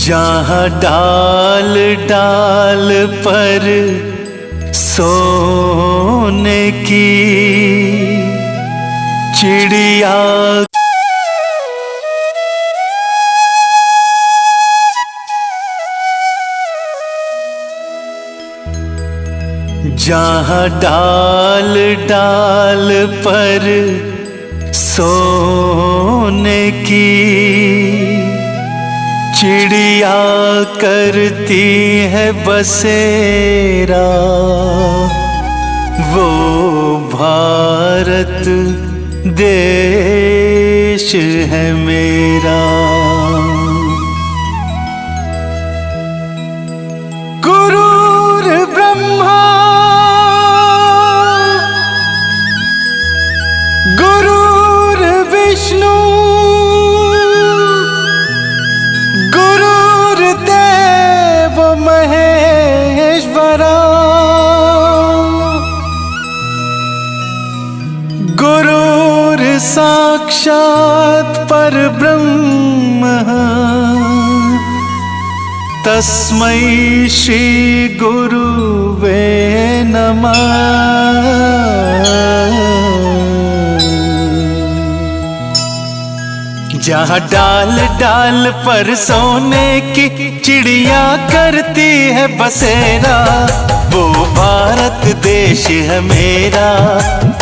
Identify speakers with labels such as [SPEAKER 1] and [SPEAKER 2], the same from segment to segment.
[SPEAKER 1] जहाँ डाल डाल पर सोने की चिड़िया, जहाँ डाल डाल पर सोने की चिड़िया करती है बसेरा, वो भारत देश है मेरा। गुरुर् ब्रह्मा गुरुर्विष्णु गुरुर्देव महेश्वरा, गुरुर्साक्षात् परब्रह्म तस्मै श्री गुरुवे नमः। जहाँ डाल डाल पर सोने की चिड़िया करती है बसेरा, वो भारत देश है मेरा,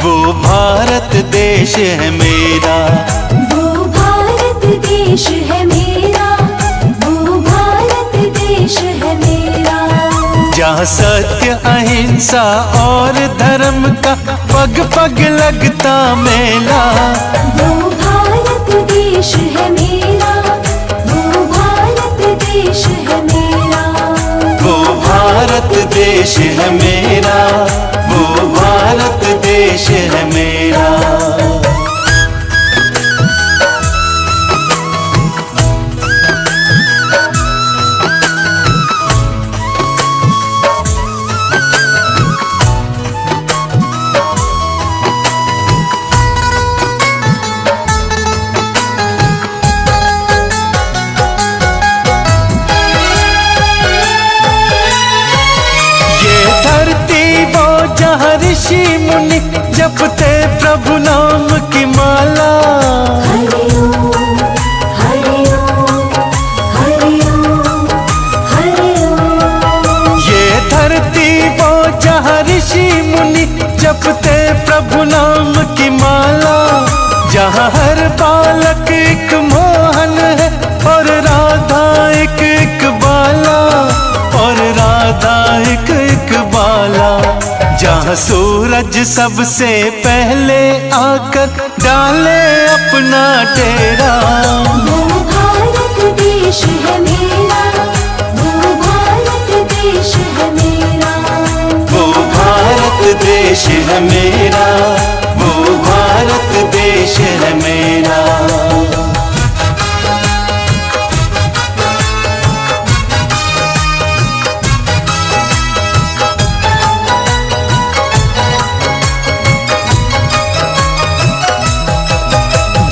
[SPEAKER 1] वो भारत देश है मेरा,
[SPEAKER 2] वो भारत देश है मेरा, वो भारत देश है मेरा।
[SPEAKER 1] जहाँ सत्य अहिंसा और धर्म का पग पग लगता मेला,
[SPEAKER 2] वो भारत देश है मेरा, वो भारत देश है मेरा,
[SPEAKER 1] वो भारत देश है मेरा, वो भारत देश है मेरा। जहाँ ऋषि मुनि जपते प्रभु नाम की माला,
[SPEAKER 2] हरि ओम हरि ओम हरि ओम हरि ओम।
[SPEAKER 1] ये धरती वो जहाँ ऋषि मुनि जपते प्रभु नाम की माला, जहाँ हर बालक एक मोहन है और राधा एक एक बाला, और राधा एक एक बाला, जहाँ सूरज सबसे पहले आकर डाले अपना डेरा,
[SPEAKER 2] वो भारत देश है मेरा, वो भारत देश है मेरा,
[SPEAKER 1] वो भारत देश है मेरा, वो भारत देश है मेरा।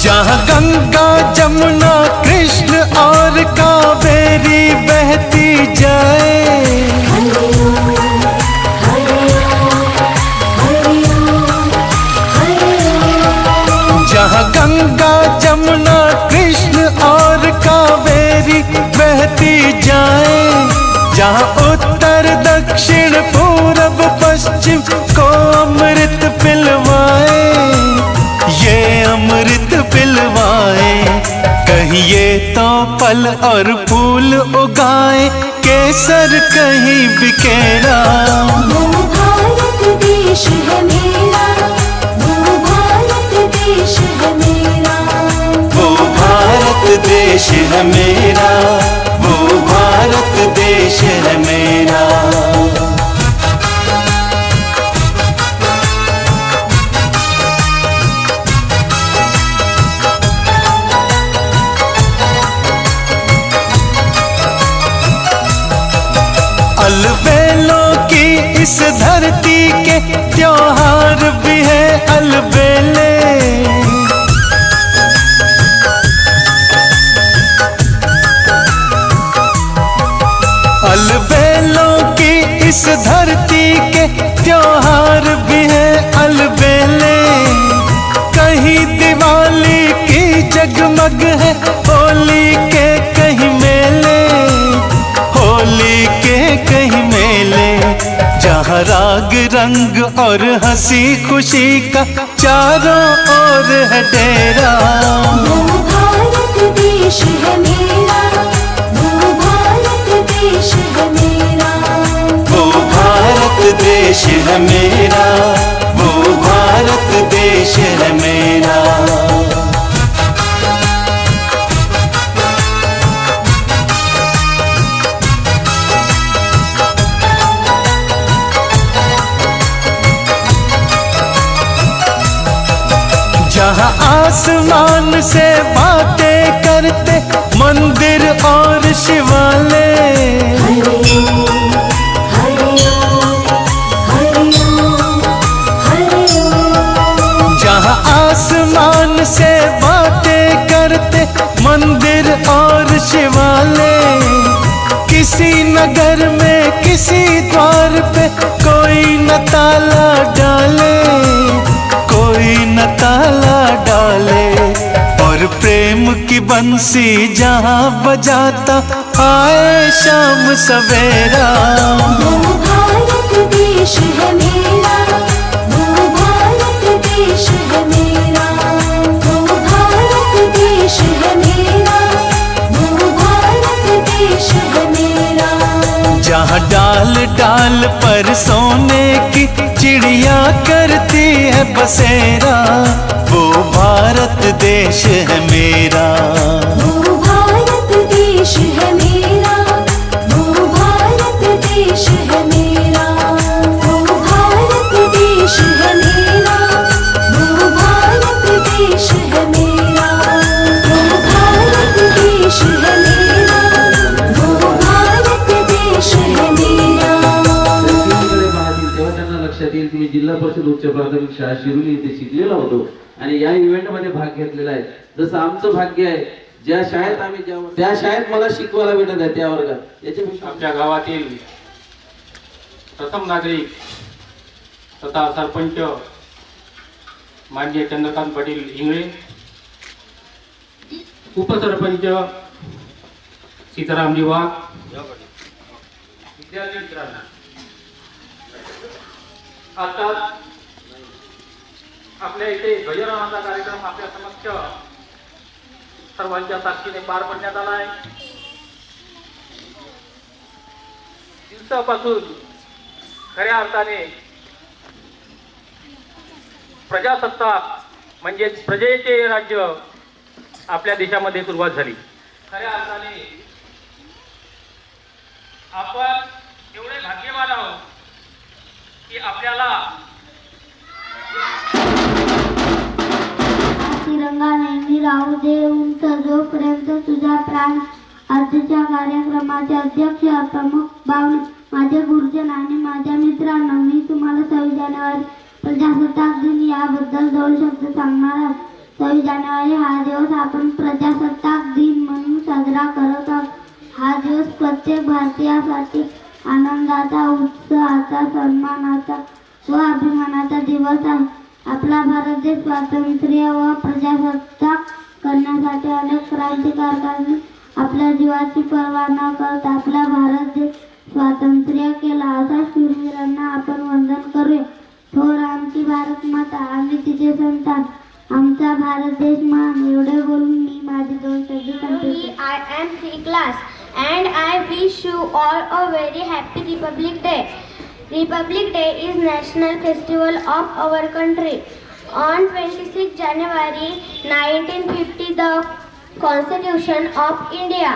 [SPEAKER 1] जहाँ गंगा जमुना कृष्ण और कावेरी बहती जाए,
[SPEAKER 2] हरि ओम हरि ओम हरि ओम हरि ओम।
[SPEAKER 1] जहाँ गंगा जमुना कृष्ण और कावेरी बहती जाए, जहाँ उत्तर दक्षिण पूरब पश्चिम को अमृत पिलवाए, ये अमृत पिलवाए, कहीं ये तो फल और फूल उगाए, केसर कहीं बिखेरा,
[SPEAKER 2] वो भारत देश है मेरा, वो भारत देश है मेरा,
[SPEAKER 1] वो भारत देश है मेरा, वो भारत देश है मेरा। अलबेलों की इस धरती के त्योहार भी है अलबेले, रंग और हंसी खुशी का चारों ओर है डेरा।
[SPEAKER 2] वो भारत देश है मेरा, वो भारत देश है मेरा,
[SPEAKER 1] वो भारत देश है मेरा, वो भारत देश है मेरा। जहाँ आसमान से बातें करते मंदिर और शिवालय,
[SPEAKER 2] हरिओम हरिओम हरिओम हरिओम।
[SPEAKER 1] जहाँ आसमान से बातें करते मंदिर और शिवालय, किसी नगर में किसी द्वार पे कोई न ताला डाले, कोई न ताला डाले। और प्रेम की बंसी जहाँ बजाता आए शाम सवेरा।
[SPEAKER 2] वो भारत देश है मेरा, वो भारत देश है मेरा, वो भारत देश है मेरा, वो भारत देश है मेरा।
[SPEAKER 1] जहाँ डाल डाल पर सोने की चिड़िया करती है बसेरा, वो भारत देश है मेरा।
[SPEAKER 2] वो भारत देश है मेरा, वो भारत देश है मेरा, वो भारत देश है मेरा, वो भारत देश है मेरा, वो भारत देश है मेरा, वो भारत देश है मेरा।
[SPEAKER 3] तेव्हा त्यांना लक्षात येईल की मी जिल्हा परिषद उच्च प्राथमिक शाळा शिरोली इथे शिकलेलो होतो आणि या इव्हेंट मध्ये भाग घेतलेला आहे। जसं आमचं भाग्य आहे ज्या शाळेत आम्ही त्या शाळेत मला शिकवायला भेटत आहे त्या वर्गात। याच्यापेक्षा
[SPEAKER 4] आमच्या गावातील प्रथम नागरिक तथा सरपंच माननीय चंद्रकांत पाटील इंगळे, उपसरपंच सीतारामजी वाघ, विद्यार्थी मित्रांना अर्थात आपल्या इथे ध्वजारोहणाचा कार्यक्रम आपल्या समक्ष सर्वांच्या साक्षीने पार पडण्यात आला आहे। दिवसापासून खऱ्या अर्थाने प्रजासत्ताक म्हणजेच प्रजेचे राज्य आपल्या देशामध्ये सुरुवात झाली। खऱ्या अर्थाने आपण एवढे भाग्यवान आहोत की आपल्याला
[SPEAKER 5] तिरंगा नेहमी राहू दे उंच जोपर्यंत तुझा प्राण। आजच्या कार्यक्रमाचे अध्यक्ष प्रमुख पाहुणे माझे गुरुजन आणि माझ्या मित्रांनो, मी तुम्हाला 26 जानेवारी प्रजासत्ताक दिन याबद्दल 2 शब्द सांगणार आहे। 26 जानेवारी हा दिवस आपण प्रजासत्ताक दिन म्हणून साजरा करत आहोत। हा दिवस प्रत्येक भारतीयासाठी आनंदाचा, उत्साहाचा, सन्मानाचा व अभिमानाचा दिवस आहे। आपला भारत देश स्वातंत्र्य व प्रजासत्ताक करण्यासाठी अनेक क्रांतिकारकांनी आपल्या जीवाची पर्वा न करता आपला भारत देश स्वातंत्र्य केला। अशा शूरवीरांना आपण वंदन करूया। थोर आमची भारत माता, आम्ही तिचे संतान, आमचा भारत देश महान। एवढे बोलून मी माझे 2 शब्द संपवते।
[SPEAKER 6] I am 3 class and I wish you all a very happy Republic Day. Republic Day is national festival of our country. On 26 January 1950, the Constitution of India.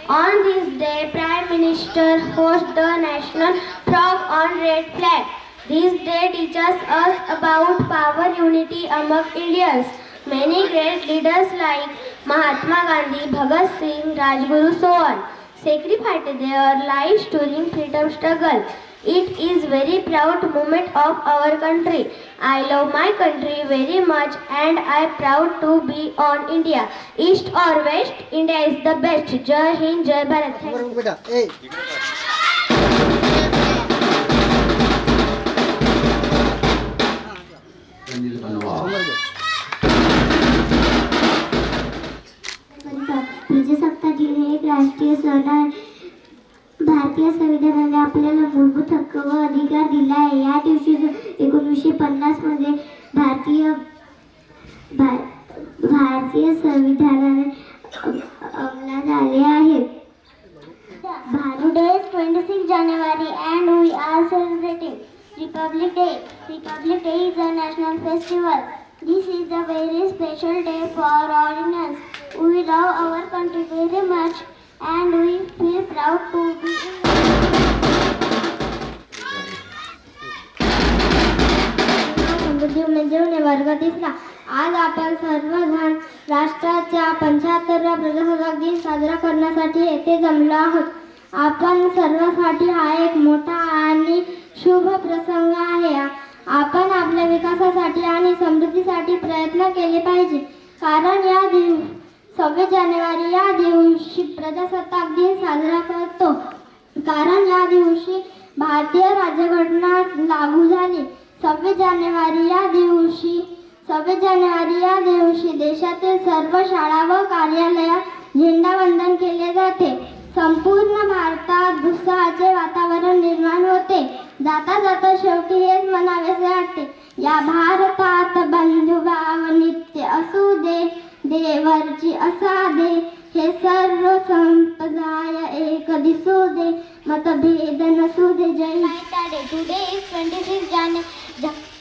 [SPEAKER 6] On this day, Prime Minister hosts the national flag on red flag. This day teaches us about power unity among Indians. Many great leaders like Mahatma Gandhi, Bhagat Singh, Rajguru, so on, sacrificed their lives during freedom struggle. It is very proud moment of our country. I love my country very much and I proud to be on India. East or West, India is the best. Jai Hind, Jai Bharat. Thank you.
[SPEAKER 5] प्रजासत्ताक दिन हे एक राष्ट्रीय सण आहे। भारत भारतीय संविधानाने आपल्याला मूलभूत हक्क व अधिकार दिला आहे. या दिवशी 1950 मध्ये भारतीय संविधानाने अंमलात आले आहे.
[SPEAKER 6] Today is 26 January and we are celebrating Republic Day. Republic Day is a national festival. This is a very special day for all Indians. We love our country very much and we feel proud to be समृद्धी वर्ग तिसरा. आज आपण सर्वजण राष्ट्राच्या 75व्या प्रजासत्ताक दिन साजरा करण्यासाठी येथे जमलो आहोत. आपण सर्वांसाठी हा एक मोठा आणि शुभ प्रसंग आहे. आपण आपल्या विकासासाठी आणि समृद्धीसाठी प्रयत्न केले पाहिजे. कारण 26 जानेवारी या दिवशी प्रजासत्ताक दिन साजरा करतो. कारण या दिवशी भारतीय राज्यघटना लागू झाली. 26 जानेवारी या दिवशी देशातील सर्व शाळा व कार्यालयात झेंडावंदन केले जाते. संपूर्ण भारतात उत्साहाचे वातावरण निर्माण होते. जाता जाता शेवटी हेच म्हणावेसे वाटते, या भारतात बंधुभाव नित्य असू दे, देवरची असाधे हे सर्व संप्रदाय एक दिसू दे, मतभेद नसू दे. जय Today is 26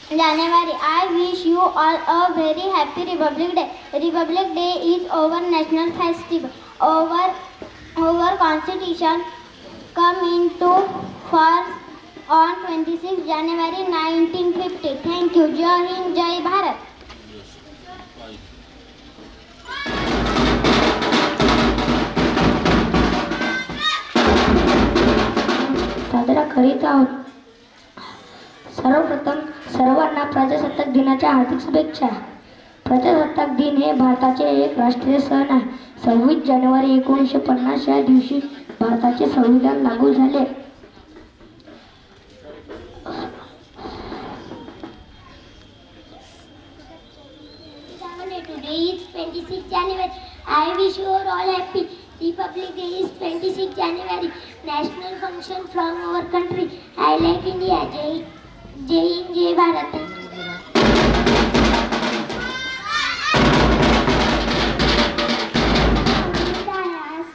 [SPEAKER 6] January. I wish you all a very happy Republic Day. Republic Day is our national festival. Our Constitution come into force on 26 January 1950. Thank you. Jai Hind, Jai Bharat.
[SPEAKER 5] साजरा करीत आहोत. सर्वप्रथम सर्वांना प्रजासत्ताक दिनाच्या हार्दिक शुभेच्छा. प्रजासत्ताक दिन हे भारताचे एक राष्ट्रीय सण आहे. 26 जानेवारी 1950 या दिवशी भारताचे संविधान लागू झाले.
[SPEAKER 6] Today is 26 January. I wish you all happy. Republic Day is 26 January. National function from our country. I like India. Jai Hind, Jai Bharat.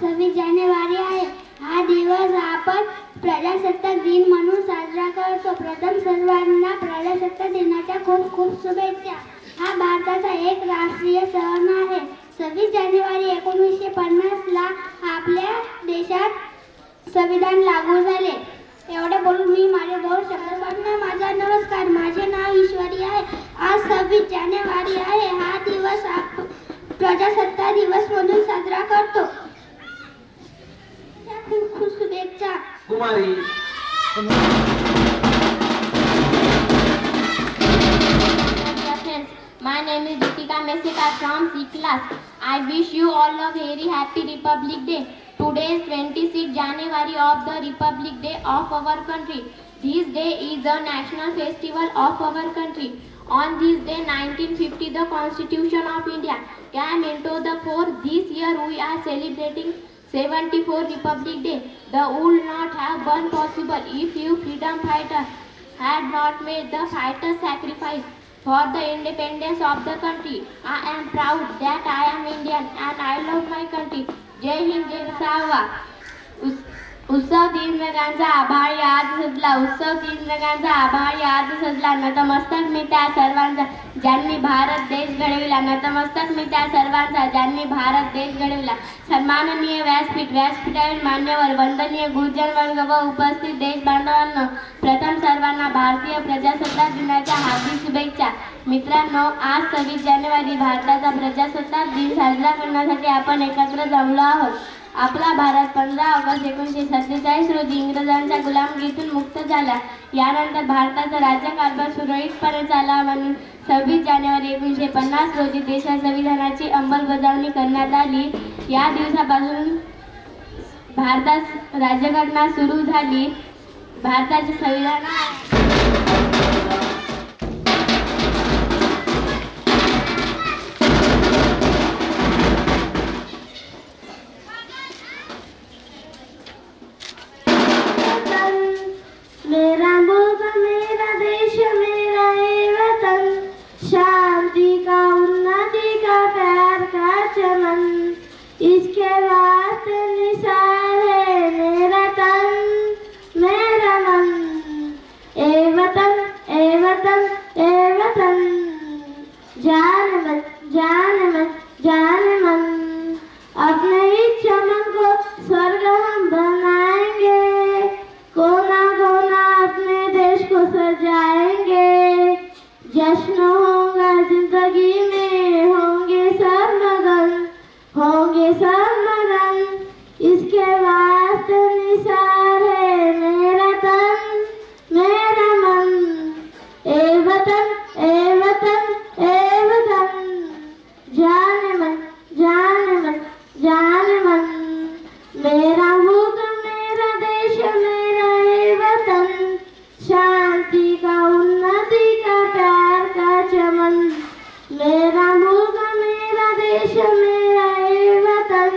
[SPEAKER 6] 26 January आहे. हा दिवस आपण प्रजासत्ताक दिन म्हणून साजरा करतो. प्रथम सर्वांना प्रजासत्ताक दिनाच्या खूप खूप शुभेच्छा. हा भारताचा एक राष्ट्रीय सण आहे. 26 जानेवारी 1950 ला आपल्या देशात संविधान लागू झाले. एवढे बोलून मी माझे 2 शब्द सांगणार. माझा नमस्कार. माझे नाव ईश्वरी आहे. आज 26 जानेवारी आहे. हा दिवस प्रजासत्ताक दिवस म्हणून साजरा करतो. खूप खूप शुभेच्छा.
[SPEAKER 3] कुमारी
[SPEAKER 6] My name is Deepika Mesika from C class. I wish you all a very happy Republic Day. Today is 26 January of the Republic Day of our country. This day is a national festival of our country. On this day 1950 the Constitution of India came into the force. This year we are celebrating 74th Republic Day. That would not have been possible if you freedom fighters had not made the fighters sacrifice for the independence of the country. I am proud that I am Indian and I love my country. Jai Hind, Jai Bharat. उत्सव दिन रंगांचा आभाळ आज सजला. उत्सव दिन रंगांचा आभाळ आज सजला. नतमस्तक मी त्या सर्वांचा ज्यांनी भारत देश घडविला. नतमस्तक मी त्या सर्वांचा ज्यांनी भारत देश घडविला. सन्माननीय व्यासपीठावरील मान्यवर, वंदनीय गुरुजन वर्ग व उपस्थित देश बांधवांनो, प्रथम सर्वांना भारतीय प्रजासत्ताक दिनाच्या हार्दिक शुभेच्छा. मित्रांनो, आज 26 जानेवारी भारताचा प्रजासत्ताक दिन साजरा करण्यासाठी आपण एकत्र जमलो आहोत. आपला भारत 15 ऑगस्ट 1947 रोजी इंग्रजांच्या गुलामगिरीतून मुक्त झाला. यानंतर भारताचा राज्यकारभार सुरळीतपणे चालला म्हणून 26 जानेवारी 1950 रोजी देशात संविधानाची अंमलबजावणी करण्यात आली. या दिवसापासून भारतात राज्यघटना सुरू झाली. भारताचे संविधान
[SPEAKER 5] इसके वास्ते निसार है मेरा तन मेरा मन। ए वतन ए वतन ए वतन, जान मन जान मन जान मन। अपने ही चमन को स्वर्ग हम बनाएंगे, कोना कोना अपने देश को सजाएंगे। जश्न होगा जिंदगी में, होंगे सब मगन होंगे सब मगन। इसके वास्ते निसार है मेरा तन मेरा मन। ए वतन ए वतन ए वतन, जान मन जान मन जान मन। मेरा मुल्क मेरा देश मेरा ए वतन, शांति का उन्नति का प्यार का चमन। मेरा मुल्क मेरा देश मेरा ए वतन,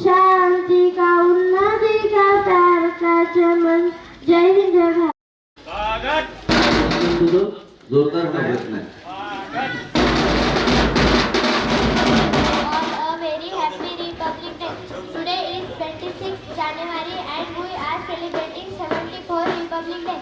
[SPEAKER 5] शांति का उन्नति का प्यार का चमन। जय हिंद जय भारत।
[SPEAKER 3] तुझं जोरदार प्रयत्न आहे.
[SPEAKER 6] On a very happy Republic Day. Today is 26th January and we are celebrating 74th Republic Day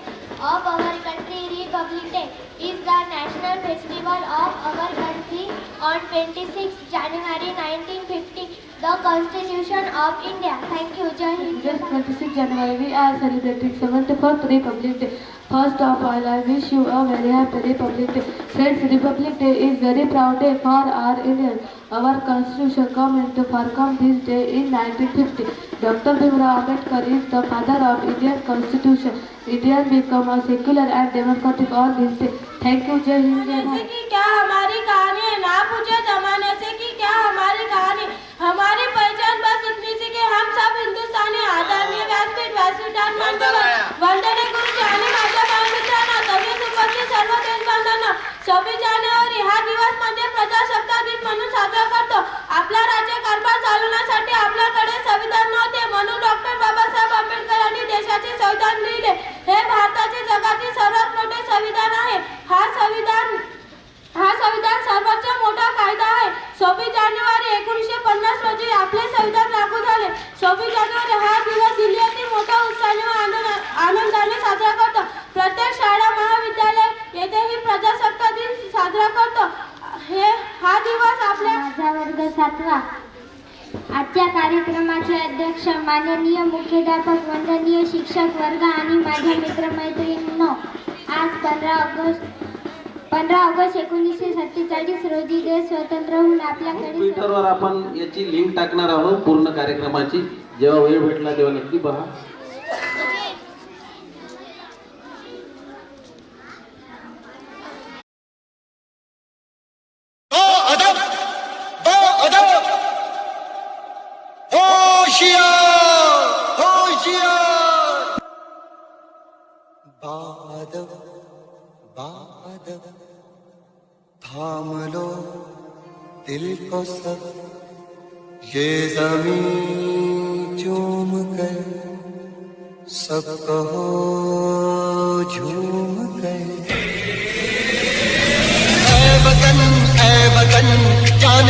[SPEAKER 6] of our country. Republic Day is the national festival of our country. On 26th January 1950, the Constitution of India. Thank you. Jai Hind.
[SPEAKER 7] Just 26 January, we are celebrating 74th Republic Day. First of all, I wish you a very happy Republic Day. Friends, Republic Day is very proud day for our Indians. Our Constitution came into form this day in 1950. Dr. Bhimrao Ambedkar is the father of Indian Constitution. India become a secular and democratic on this day. Thank you. Jai Hind. Jai Bharat.
[SPEAKER 5] की क्या हमारी कहानी है, ना पूछे जमाने से कि क्या हमारी कहानी। हमारी पहचान बस इतनी सी कि हम सब हिंदुस्तानी। आदरणीय व्यासपीठ व्यासपीठान मान्यवर वंदनीय गुरुजी आणि माझ्या बालमित्रांनो, सगळे उपस्थित सर्व देशबांधवांनो, 26 जानेवारी हा दिवस म्हणजे प्रजासत्ताक दिन म्हणून साजरा करतो. आपला राज्यकारभार चालवण्यासाठी आपल्याकडे संविधान नव्हते, म्हणून डॉक्टर बाबासाहेब आंबेडकरांनी देशाचे संविधान लिहिले. हे भारताचे जगातील सर्वात मोठे संविधान आहे. हा संविधान सर्वोच्च मोठा कायदा आहे. 26 जानेवारी 1950 रोजी आपले संविधान लागू झाले. 26 जानेवारी हा दिवस दिल्ली येथे मोठ्या उत्साहाने व आनंदाने साजरा करतो. प्रत्येक शाळा महाविद्यालय येथेही प्रजासत्ताक दिन साजरा करतो. हा दिवस आपल्या
[SPEAKER 6] माझा वर्ग 7वा. आजच्या कार्यक्रमाचे अध्यक्ष माननीय मुख्याध्यापक, वंदनीय शिक्षक वर्ग आणि माझ्या मित्रमैत्रिणींनो, आज 15 ऑगस्ट 1947 रोजी देश स्वतंत्र होऊन आपल्याकडे
[SPEAKER 3] ट्विटरवर आपण याची लिंक टाकणार आहोत पूर्ण कार्यक्रमाची. जेव्हा वेळ भेटला तेव्हा नक्की पहा.
[SPEAKER 1] बादल बादल थाम लो दिल को सब, ये ज़मीं चूम कर सब कहो झूम कर। ऐ वतन जान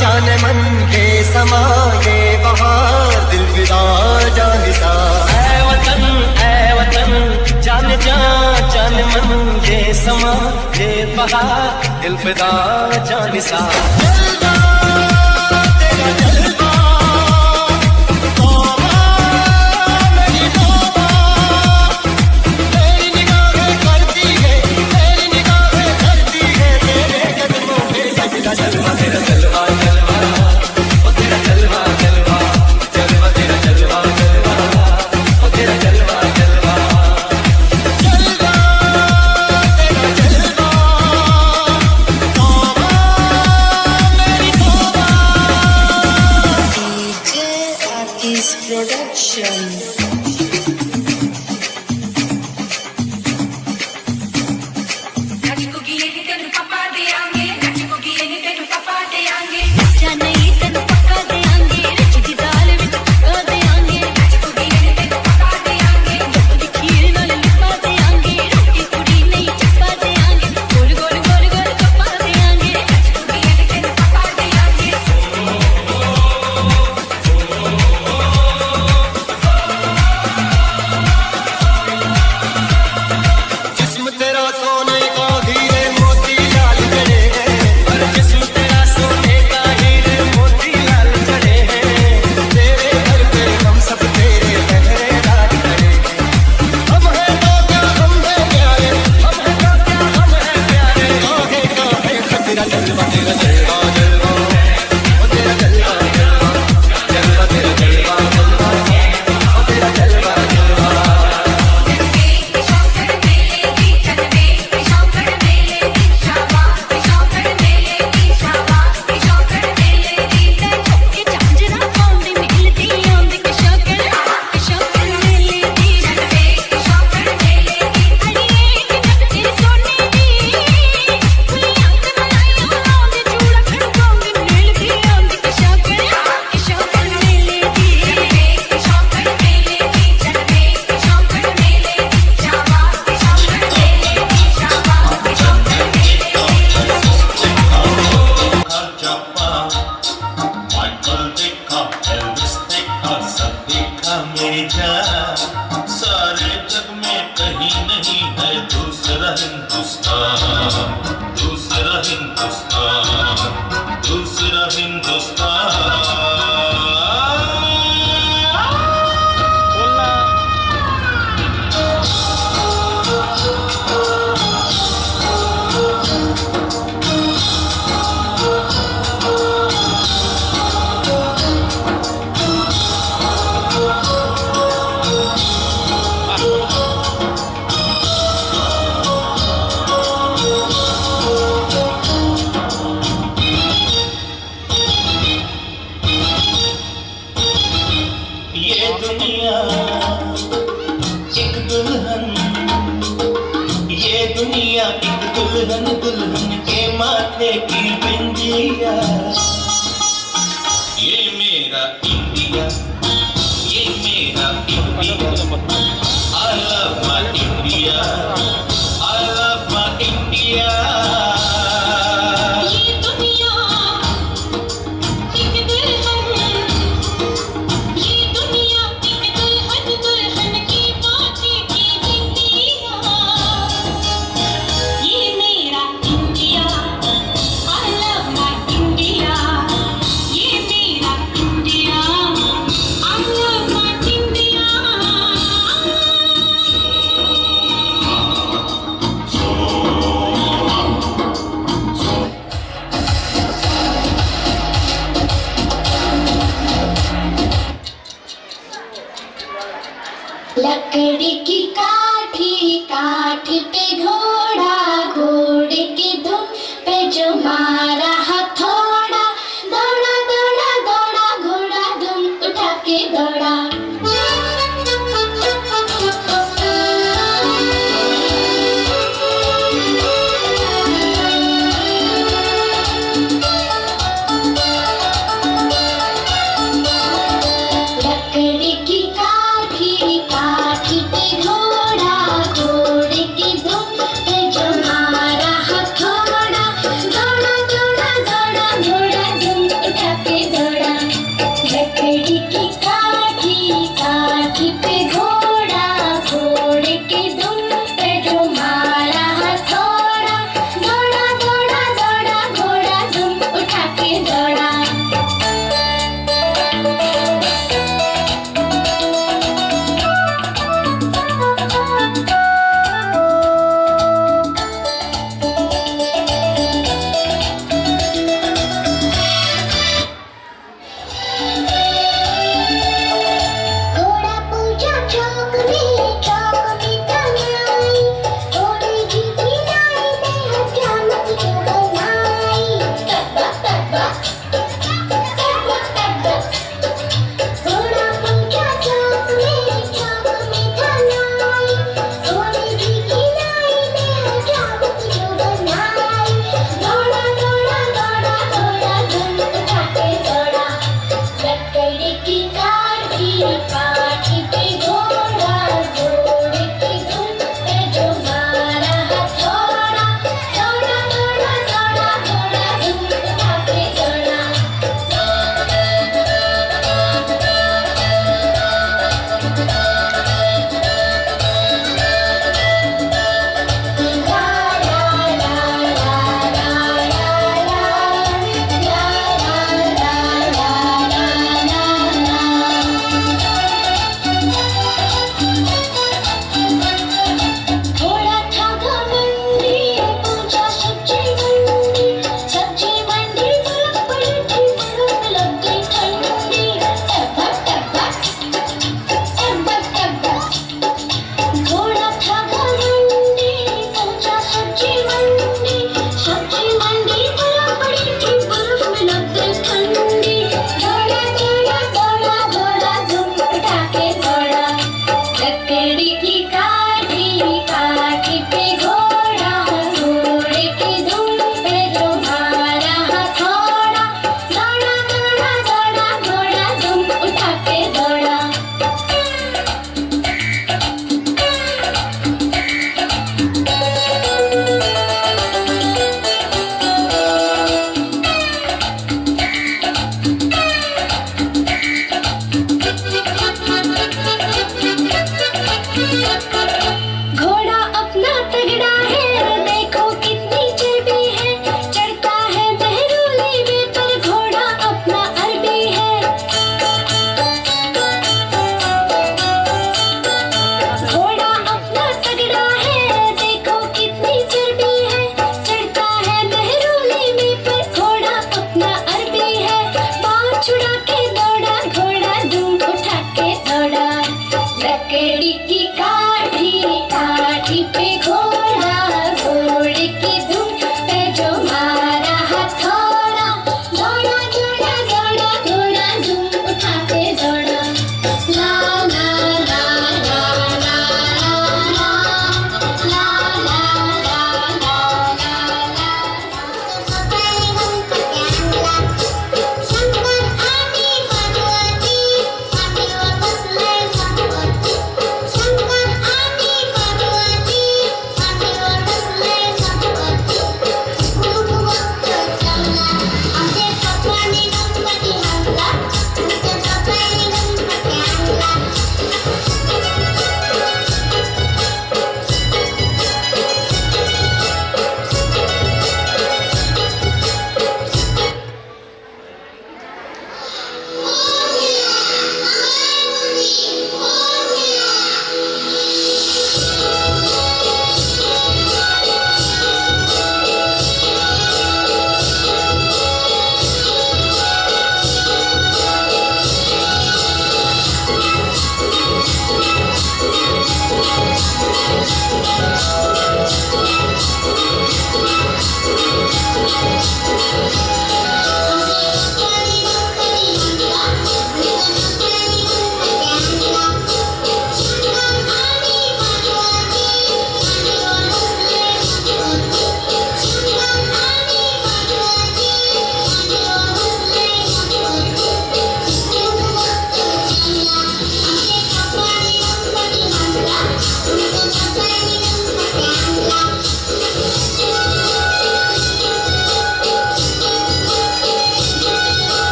[SPEAKER 1] जान मन के समा, ये बहार दिल विदा जान सा। ऐ वतन जान जान मन ये समा, ये बहार दिल फिदा जान सा। जलवा तेरा जलवा, तौबा मेरी तौबा, मेरी निगाहें करती है तेरे कदमों पे सजदा। जलवा तेरा जलवा जलवा, ओ तेरा जलवा जलवा, जलवा तेरा जलवा जलवा, ओ तेरा जलवा जलवा। जलवा तेरा जलवा, तौबा मेरी तौबा,
[SPEAKER 8] दूसरा हिंदुस्तान, दूसरा हिंदुस्तान। ये दुनिया एक दुल्हन, ये दुनिया एक दुल्हन, दुल्हन के माथे की बिंदिया। ये मेरा इंडिया, ये मेरा India. I love my India, I love my India।
[SPEAKER 2] ये दुनिया एक दुल्हन, ये दुनिया एक दुल्हन, दुल्हन की माथे की बिंदिया। ये मेरा India, I love my India।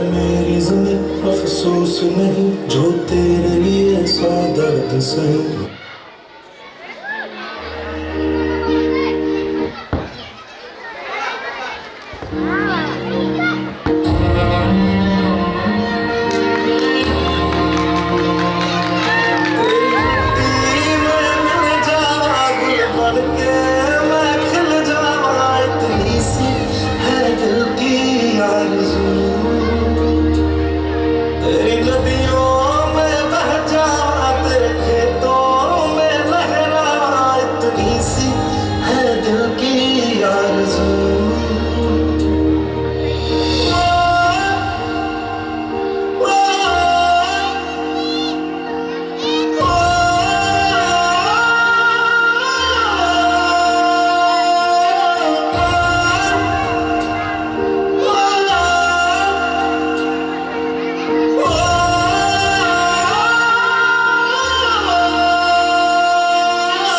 [SPEAKER 8] मेरी ज़मीं, अफसोस नहीं जो तेरे लिए सौ दर्द सही।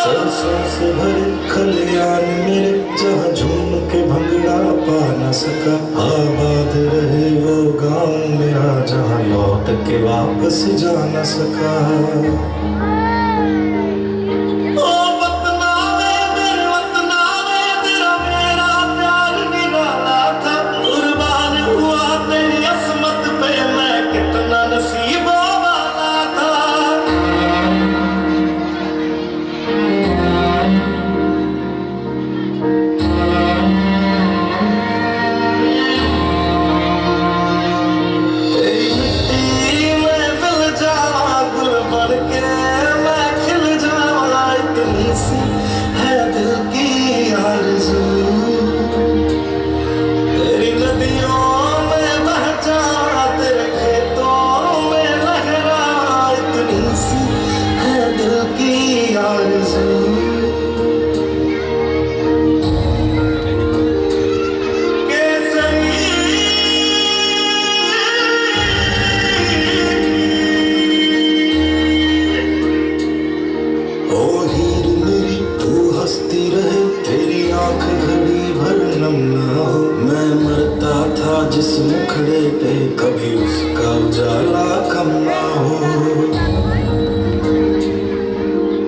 [SPEAKER 8] सरसों से भरे खलियान मेरे, जहाँ झूम के भंगड़ा पा न सका। आबाद रहे वो गाँव मेरा, जहाँ लौट के वापस जा न सका। ओ वतना मेरे वतना में तेरा मेरा प्यार निराला था। कुर्बान हुआ तेरी असमत पे मैं, कितना नसीबों वाला था। जिस मुखड़े पे कभी उसका उजाला कम ना हो।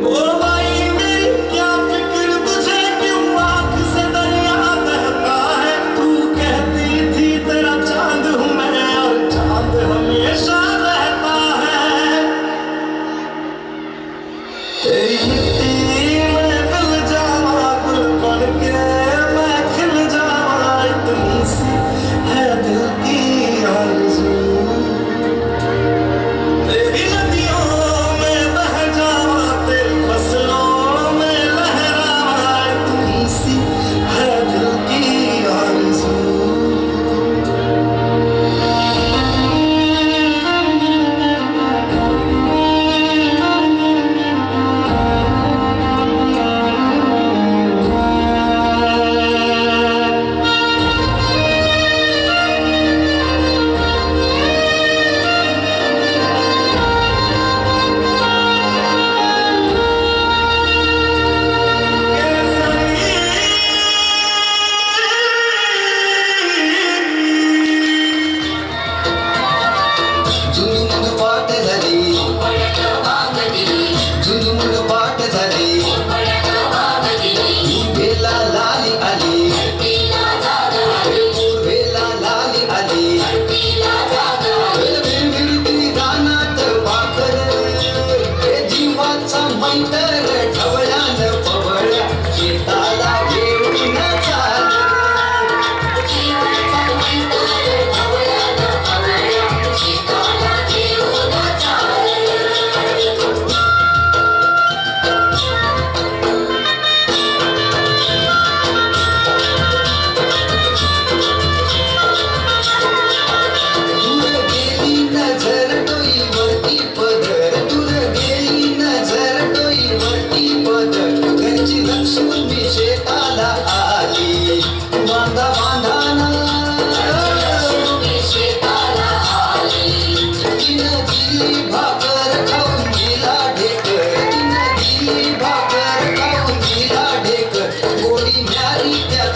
[SPEAKER 8] ओ भाई मेरी क्या फिक्र तुझे, क्यों आँख से दरिया बहता है। तू कहती थी तेरा चांद हूँ मैं, और चांद हमेशा रहता है। तेरी मिट्टी में मिल जावा गुल बन के, मैं खिल जावा इतनी सी है दिल की आरज़ू। तेरी नदियों में बह जावा, तेरी फसलों में लहरावा, इतनी सी है दिल की आरज़ू।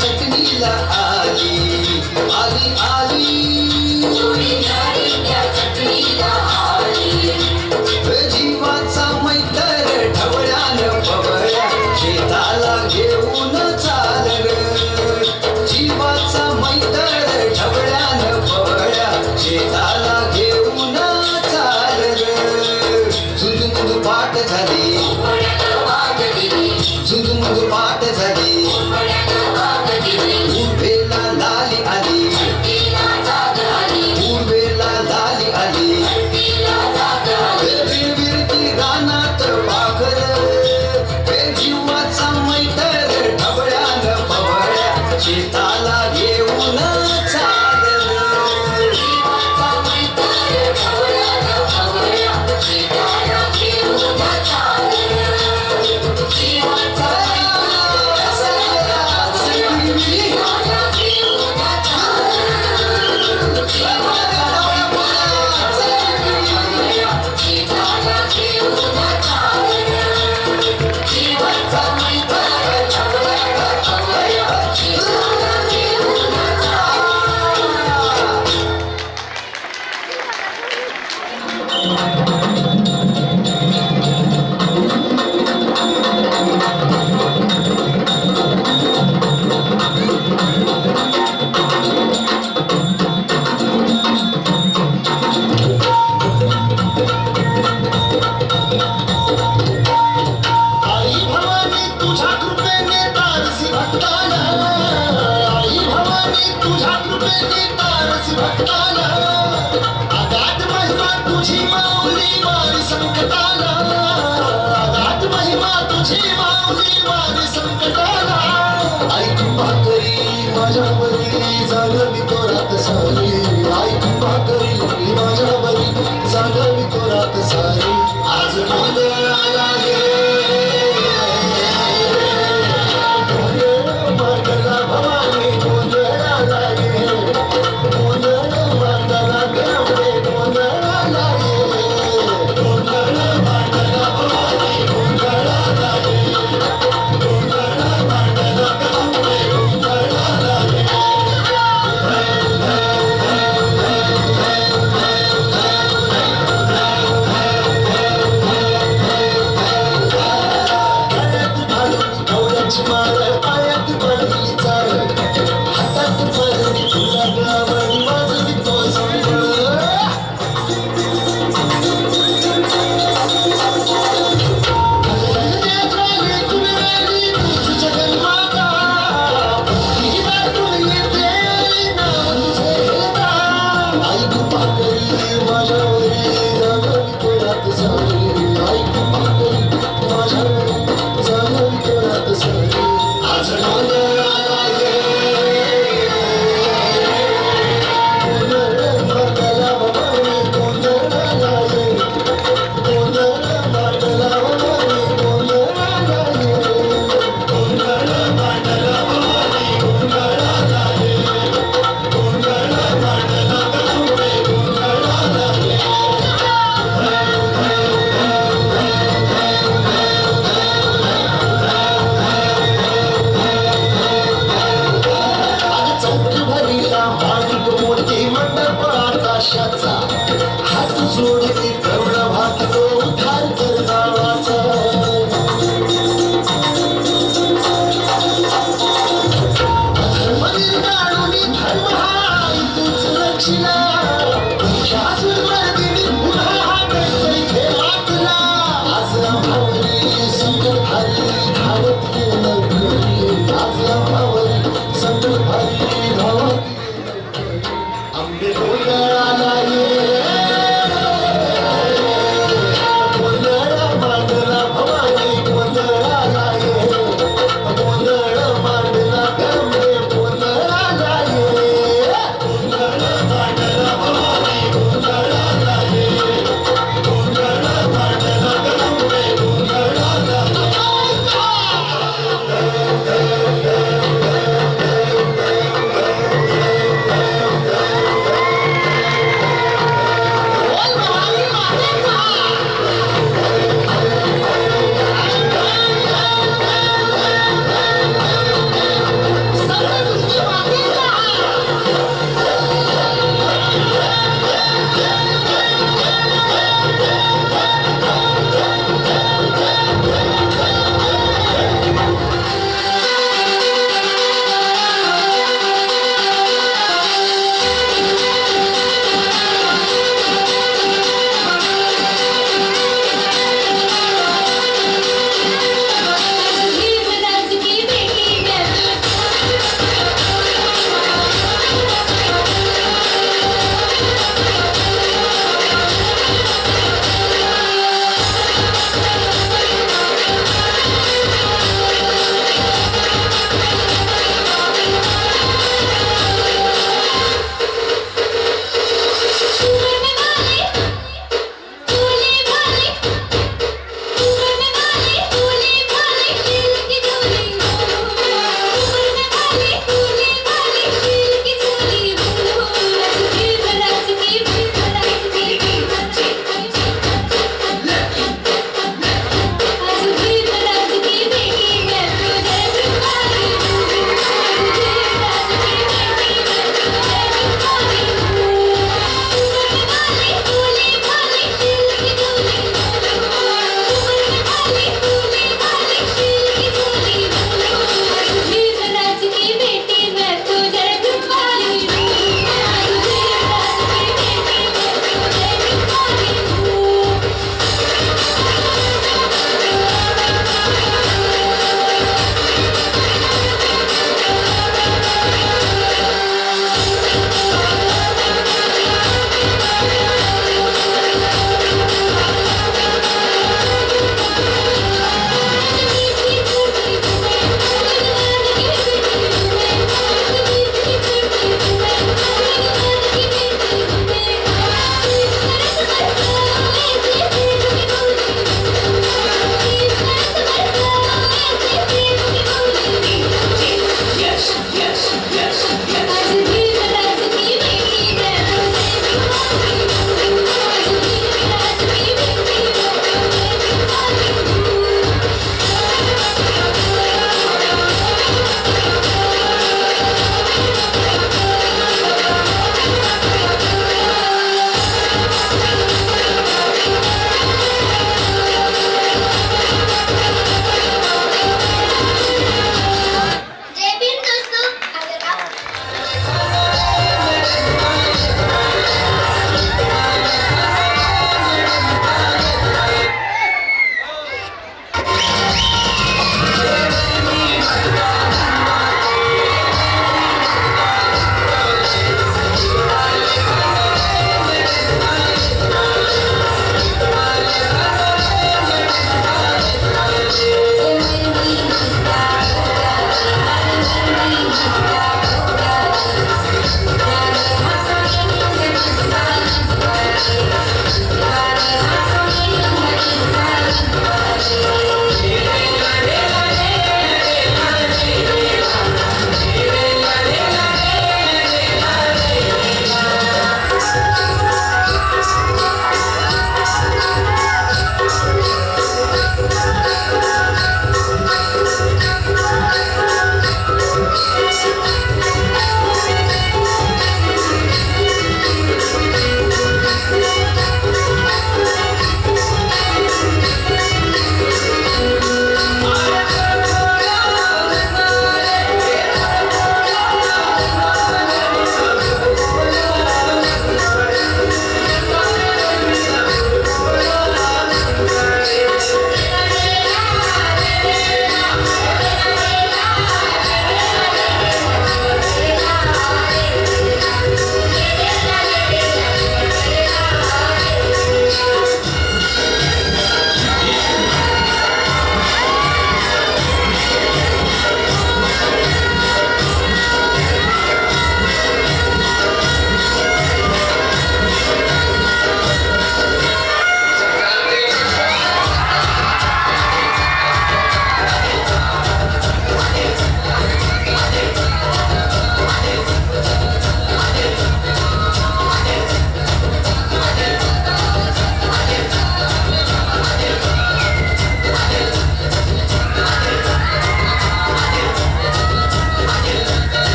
[SPEAKER 9] चटनीला आली आली आली
[SPEAKER 8] कृपेने तारस भक्ताला अगाध महिमा तुझी माऊली वारी संकटाला अगाध महिमा तुझी माऊली वारी संकटाला ऐक भाकरी माझ्यावरी जागवी तोरात सारी ऐक भाकरी माझ्यावरी जागवी तोरात सारी आज गोंधळ आला मांडला भवानी गोंधळ आला गोंधळ मांडला गवळे गोंधळ आला गोंधळ मांडला भवानी गोंधळ आला गोंधळ मांडला गवळे गोंधळ आला गळ्यात घालून गवळ्याची माळ पायात बांधली चाळ हातात बांधली तुला गळावणी वाजवी तो संबळ आज गोंधळ आला गोंधळ मांडला भवानी गोंधळ आला गोंधळ मांडला भवानी गोंधळ आला गोंधळ मांडला भवानी गोंधळ आला गोंधळ मांडला गवळे गोंधळ आला आज चौक भरीला माणिक मोठी मंडप आकाशाचा हात जोडली करुण भागतो उद्धार कर गावाचा धर्म निर्दाळुनी धर्म हा तूच रक्षिला शासूर मर्दिनी पुन्हा हा गणपती खेळातला आज भावरी संकट भारी धावत येणार घरी आज भावरी संकट भारी धावत आंबे गोंधळ आला गोंधळ मांडला भवानी गोंधळ आला गोंधळ मांडला गवळे गोंधळ आला गोंधळ मांडला भवानी गोंधळ आला गोंधळ मांडला गवळे गोंधळ आला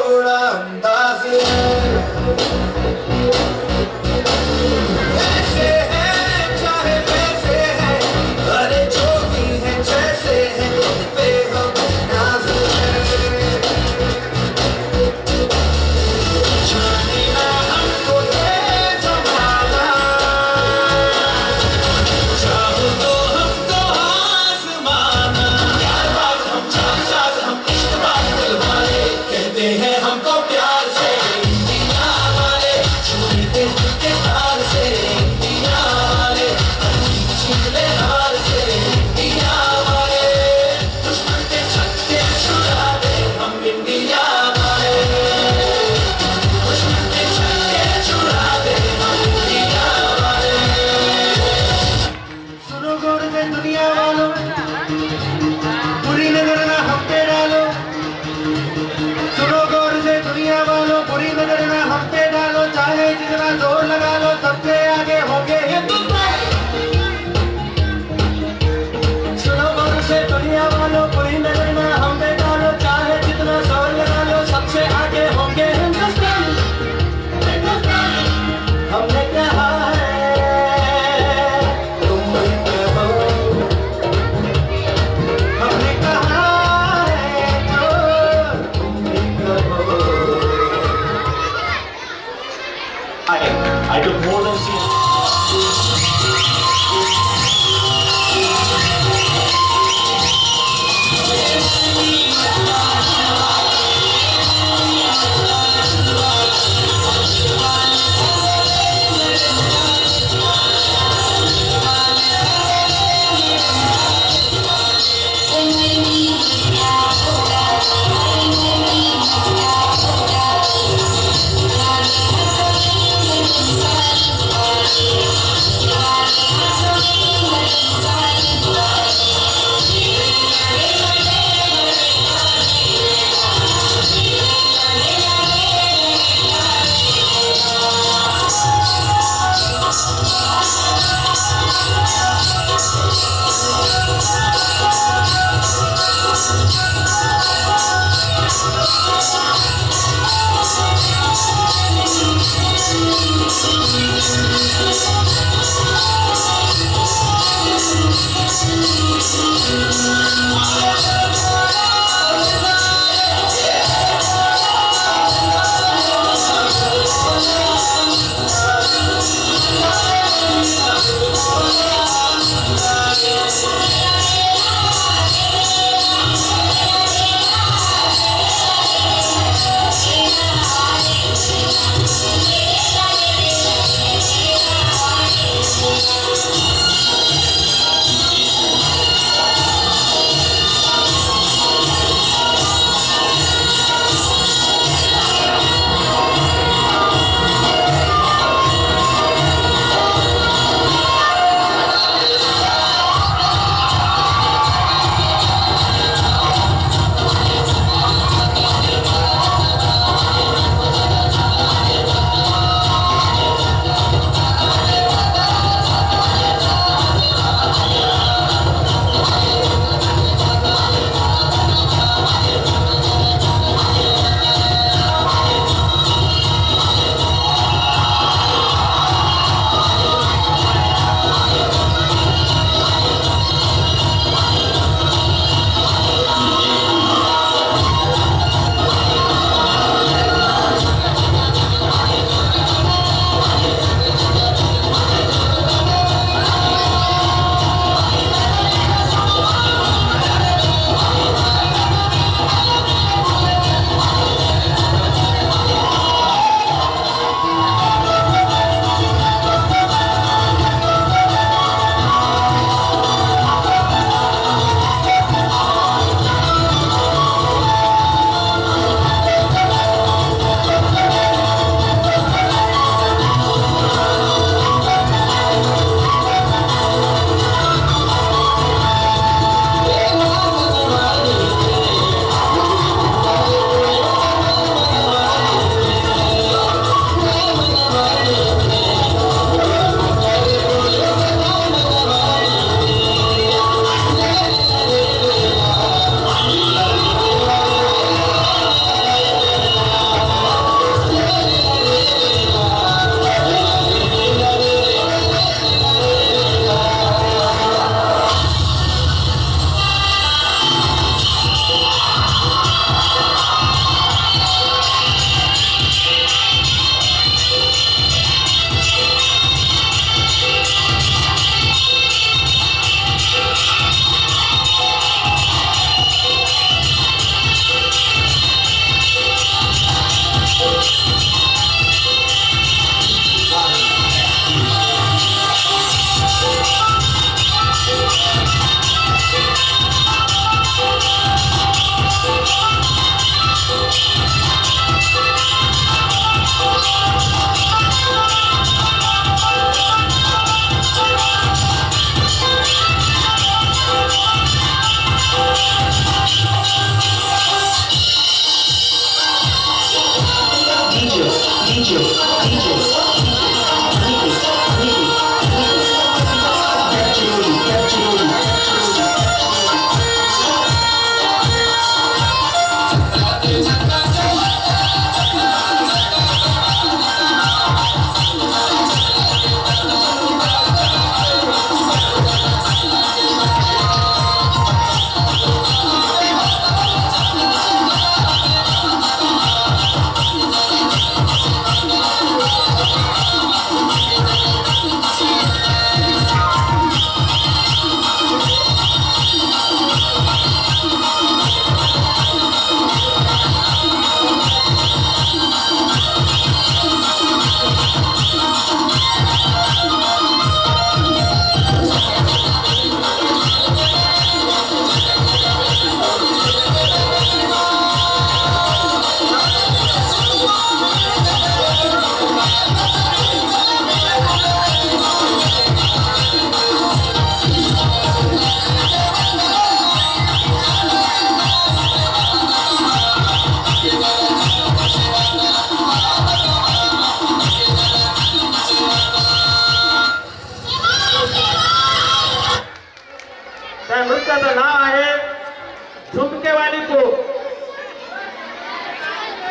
[SPEAKER 8] बड़ा अंदाज है ऐसे है चाहे वैसे है अरे जो भी है जैसे है उन पे हम नाज है जाने ना हमको ये जमाना चाहो तो हमको आसमाना यार बात हम चांद साज हम इश्क बात दिलवाले कहते हैं हमको प्यार से इंडिया वाले छूते के तार से इंडिया वाले छिले हार से इंडिया वाले दुश्मन के छक्के छुड़ा दे हम इंडिया वाले दुश्मन के छक्के छुड़ा दे हम इंडिया वाले सुनो गौर से दुनिया वालों बुरी नजर ना हम पे डालो सुनो गौर से दुनिया वालों बुरी नजर ना हम पे डालो चाहे जितना जोर लगा लो सबसे आगे होंगे हिंदुस्तान सुनो गौर से दुनिया वालों बुरी नजर ना हम पे डालो चाहे जितना जोर लगा लो सबसे आगे होंगे हिंदुस्तान हमने कहा है तुम भी कहो हमने कहा है जो तुम भी कहो I took more than serious
[SPEAKER 4] कविताचं नाव आहे झुमकेवाली को